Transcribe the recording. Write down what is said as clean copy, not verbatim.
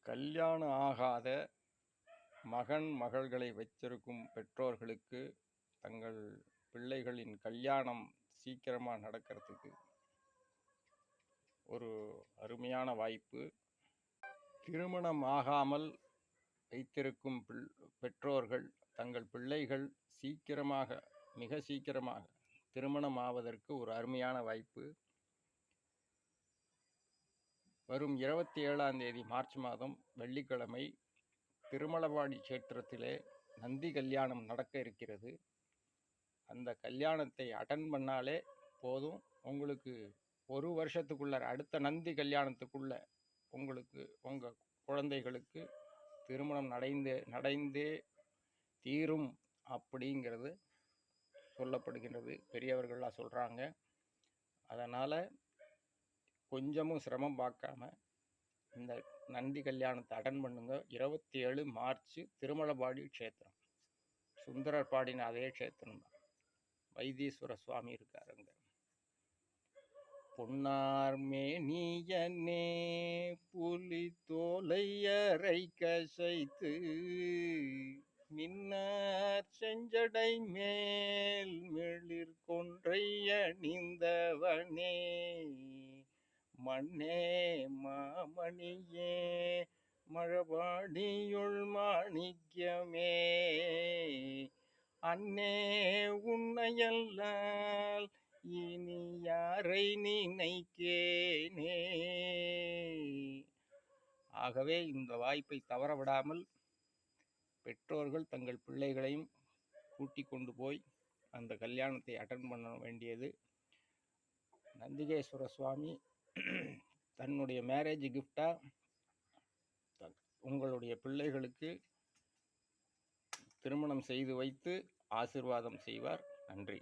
கல்யாணம் ஆகாத மகன் மகள்களை வைத்திருக்கும் பெற்றோர்களுக்கு தங்கள் பிள்ளைகளின் கல்யாணம் சீக்கிரமாக நடக்கிறதுக்கு ஒரு அருமையான வாய்ப்பு. திருமணம் ஆகாமல் வைத்திருக்கும் பெற்றோர்கள் தங்கள் பிள்ளைகள் மிக சீக்கிரமாக திருமணம் ஆவதற்கு ஒரு அருமையான வாய்ப்பு. வரும் 27ஆம் தேதி மார்ச் மாதம் வெள்ளிக்கிழமை திருமலபாடி கஷேத்திரத்திலே நந்தி கல்யாணம் நடக்க இருக்கிறது. அந்த கல்யாணத்தை அட்டன் பண்ணாலே போதும், உங்களுக்கு ஒரு வருஷத்துக்குள்ள அடுத்த நந்தி கல்யாணத்துக்குள்ள உங்களுக்கு உங்கள் குழந்தைகளுக்கு திருமணம் நடந்தே தீரும் அப்படிங்கிறது சொல்லப்படுகின்றது. பெரியவர்கள்லாம் சொல்கிறாங்க. அதனால் கொஞ்சமும் சிரமம் பார்க்காம இந்த நந்தி கல்யாணத்தை அட்டன் பண்ணுங்க. 27 மார்ச் திருமலபாடி க்ஷேத்திரம், சுந்தரர் பாடின அதே க்ஷேத்திரம் தான். வைத்தீஸ்வர சுவாமி இருக்காருங்க. பொன்னார் மேனியனே புலி தோலை அரை கசைத்து மின்னார் செஞ்சடை மேல் மிளிர் கொன்றை அணிந்தவனே மண்ணே மாமணியே மழபாடியுள் மாணிக்கமே அன்னே உன்னையல்லால் இனி யாரை நினைக்கேனே. ஆகவே இந்த வாய்ப்பை தவறவிடாமல் பெற்றோர்கள் தங்கள் பிள்ளைகளையும் கூட்டி கொண்டு போய் அந்த கல்யாணத்தை அட்டன் பண்ண வேண்டியது. நந்திகேஸ்வர சுவாமி தன்னுடைய மேரேஜ் கிஃப்டா உங்களுடைய பிள்ளைகளுக்கு திருமணம் செய்து வைத்து ஆசீர்வாதம் செய்வார். நன்றி.